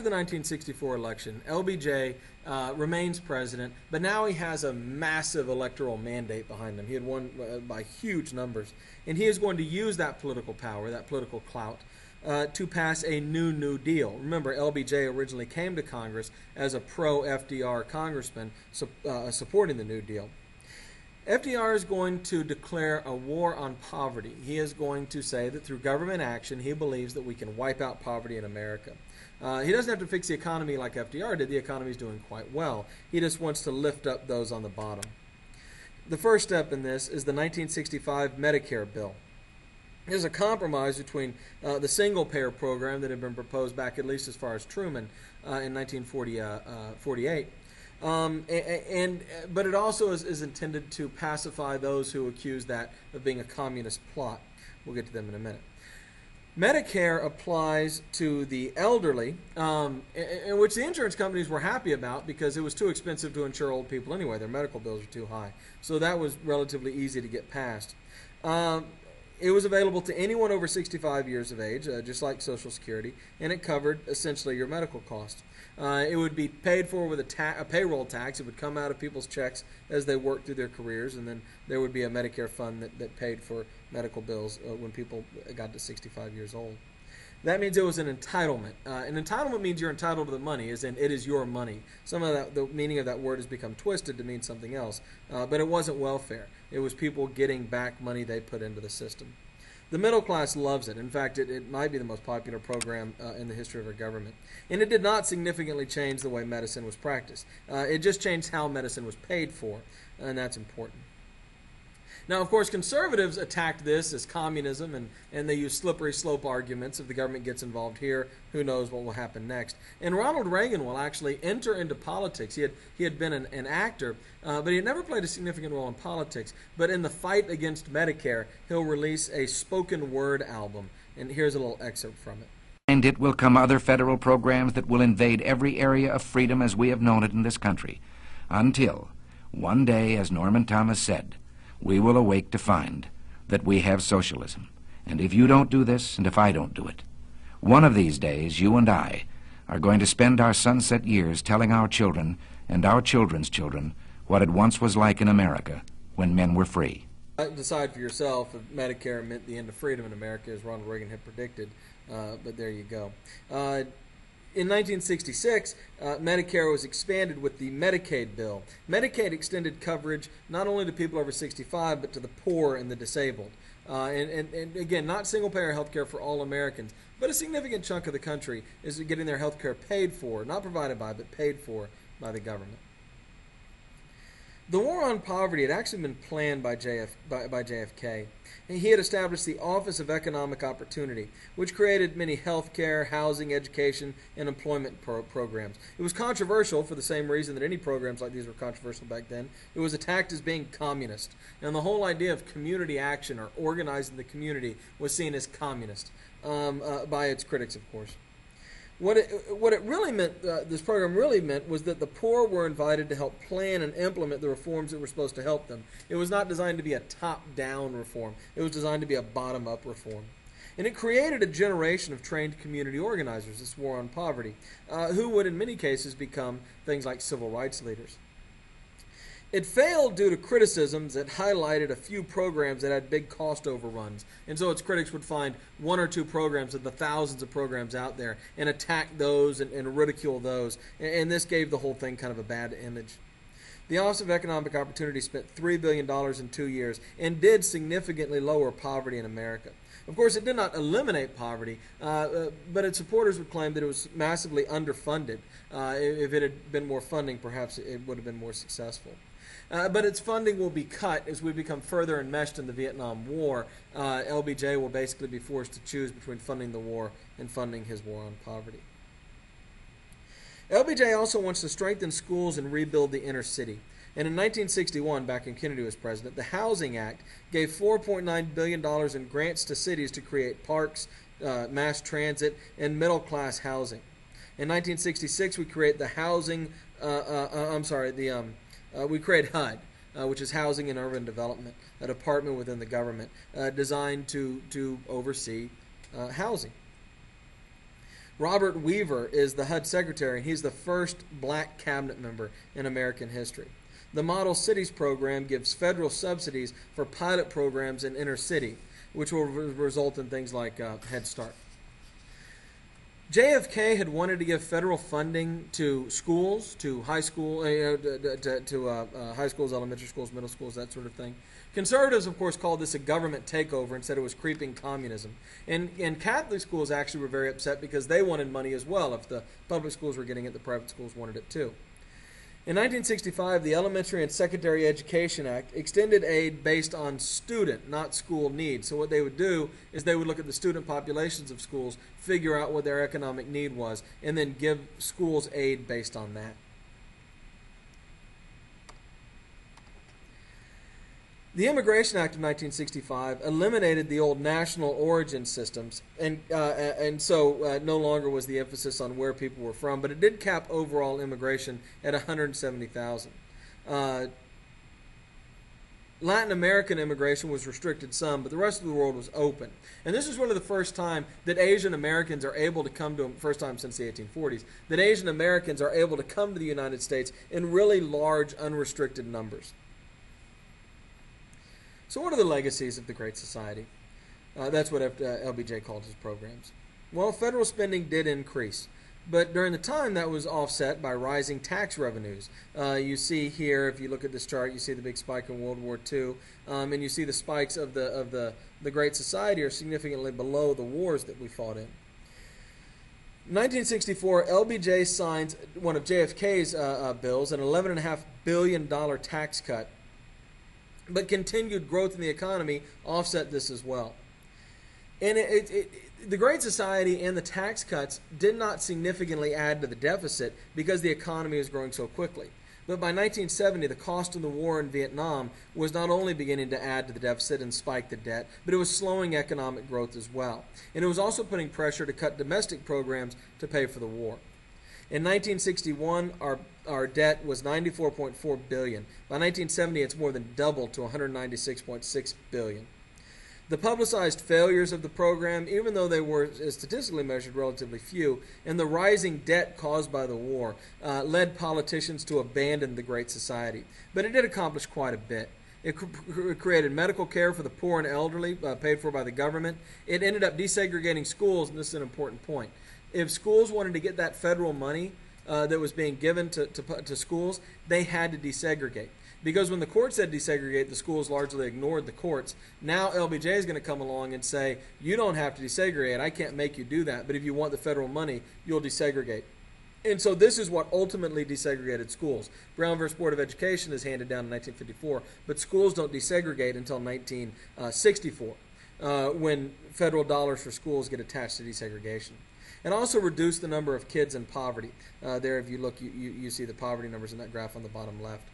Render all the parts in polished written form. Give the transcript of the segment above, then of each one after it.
the 1964 election, LBJ remains president, but now he has a massive electoral mandate behind him. He had won by huge numbers, and he is going to use that political power, that political clout, to pass a New Deal. Remember, LBJ originally came to Congress as a pro-FDR congressman supporting the New Deal. FDR is going to declare a war on poverty. He is going to say that through government action, he believes that we can wipe out poverty in America. He doesn't have to fix the economy like FDR did. The economy is doing quite well. He just wants to lift up those on the bottom. The first step in this is the 1965 Medicare bill. There's a compromise between the single-payer program that had been proposed back at least as far as Truman in 1948. But it also is intended to pacify those who accuse that of being a communist plot. We'll get to them in a minute. Medicare applies to the elderly, in which the insurance companies were happy about because it was too expensive to insure old people anyway. Their medical bills were too high. So that was relatively easy to get passed. It was available to anyone over 65 years of age, just like Social Security, and it covered essentially your medical costs. It would be paid for with a payroll tax. It would come out of people's checks as they worked through their careers, and then there would be a Medicare fund that paid for medical bills when people got to 65 years old. That means it was an entitlement. An entitlement means you're entitled to the money, as in it is your money. Some of the meaning of that word has become twisted to mean something else, but it wasn't welfare. It was people getting back money they put into the system. The middle class loves it. In fact, it might be the most popular program in the history of our government. And it did not significantly change the way medicine was practiced. It just changed how medicine was paid for, and that's important. Now, of course, conservatives attacked this as communism, and they use slippery slope arguments. If the government gets involved here, who knows what will happen next. And Ronald Reagan will actually enter into politics. He had been an actor, but he had never played a significant role in politics. But in the fight against Medicare, he'll release a spoken word album. And here's a little excerpt from it. And it will come other federal programs that will invade every area of freedom as we have known it in this country, until one day, as Norman Thomas said, we will awake to find that we have socialism. And if you don't do this, and if I don't do it, one of these days, you and I are going to spend our sunset years telling our children and our children's children what it once was like in America when men were free. Decide for yourself if Medicare meant the end of freedom in America, as Ronald Reagan had predicted, but there you go. In 1966, Medicare was expanded with the Medicaid bill. Medicaid extended coverage not only to people over 65, but to the poor and the disabled. And again, not single-payer health care for all Americans, but a significant chunk of the country is getting their health care paid for, not provided by, but paid for by the government. The war on poverty had actually been planned by JFK. He had established the Office of Economic Opportunity, which created many health care, housing, education, and employment programs. It was controversial for the same reason that any programs like these were controversial back then. It was attacked as being communist. And the whole idea of community action or organizing the community was seen as communist by its critics, of course. What it really meant, this program really meant, was that the poor were invited to help plan and implement the reforms that were supposed to help them. It was not designed to be a top-down reform. It was designed to be a bottom-up reform. And it created a generation of trained community organizers, this war on poverty, who would in many cases become things like civil rights leaders. It failed due to criticisms that highlighted a few programs that had big cost overruns. And so its critics would find one or two programs of the thousands of programs out there and attack those and ridicule those. And this gave the whole thing kind of a bad image. The Office of Economic Opportunity spent $3 billion in 2 years and did significantly lower poverty in America. Of course, it did not eliminate poverty, but its supporters would claim that it was massively underfunded. If it had been more funding, perhaps it would have been more successful. But its funding will be cut as we become further enmeshed in the Vietnam War. LBJ will basically be forced to choose between funding the war and funding his war on poverty. LBJ also wants to strengthen schools and rebuild the inner city. And in 1961, back when Kennedy was president, the Housing Act gave $4.9 billion in grants to cities to create parks, mass transit, and middle-class housing. In 1966, we create the we create HUD, which is Housing and Urban Development, a department within the government designed to oversee housing. Robert Weaver is the HUD secretary, and he's the first black cabinet member in American history. The Model Cities program gives federal subsidies for pilot programs in inner city, which will result in things like Head Start. JFK had wanted to give federal funding to schools, to high school, high schools, elementary schools, middle schools, that sort of thing. Conservatives, of course, called this a government takeover and said it was creeping communism. And Catholic schools actually were very upset because they wanted money as well. If the public schools were getting it, the private schools wanted it too. In 1965, the Elementary and Secondary Education Act extended aid based on student, not school needs. So what they would do is they would look at the student populations of schools, figure out what their economic need was, and then give schools aid based on that. The Immigration Act of 1965 eliminated the old national origin systems, and so no longer was the emphasis on where people were from, but it did cap overall immigration at 170,000. Latin American immigration was restricted some, but the rest of the world was open. And this is one of the first time that Asian Americans are able to come to, first time since the 1840s, that Asian Americans are able to come to the United States in really large, unrestricted numbers. So what are the legacies of the Great Society? That's what LBJ called his programs. Well, federal spending did increase, but during the time that was offset by rising tax revenues. You see here, if you look at this chart, you see the big spike in World War II, and you see the spikes of the Great Society are significantly below the wars that we fought in. In 1964, LBJ signs one of JFK's bills, an $11.5 billion tax cut. But continued growth in the economy offset this as well. And the Great Society and the tax cuts did not significantly add to the deficit because the economy was growing so quickly. But by 1970, the cost of the war in Vietnam was not only beginning to add to the deficit and spike the debt, but it was slowing economic growth as well. And it was also putting pressure to cut domestic programs to pay for the war. In 1961, our debt was $94.4 billion. By 1970, it's more than doubled to $196.6 billion. The publicized failures of the program, even though they were statistically measured relatively few, and the rising debt caused by the war, led politicians to abandon the Great Society. But it did accomplish quite a bit. It created medical care for the poor and elderly, paid for by the government. It ended up desegregating schools, and this is an important point. If schools wanted to get that federal money that was being given to schools, they had to desegregate. Because when the court said desegregate, the schools largely ignored the courts. Now LBJ is going to come along and say, you don't have to desegregate. I can't make you do that. But if you want the federal money, you'll desegregate. And so this is what ultimately desegregated schools. Brown v. Board of Education is handed down in 1954, but schools don't desegregate until 1964, when federal dollars for schools get attached to desegregation. And also reduce the number of kids in poverty. There, if you look, you see the poverty numbers in that graph on the bottom left.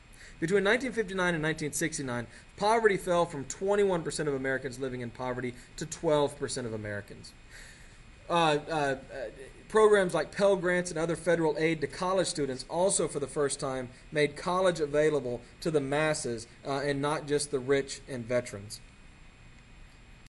Between 1959 and 1969, poverty fell from 21% of Americans living in poverty to 12% of Americans. Programs like Pell Grants and other federal aid to college students also, for the first time, made college available to the masses and not just the rich and veterans.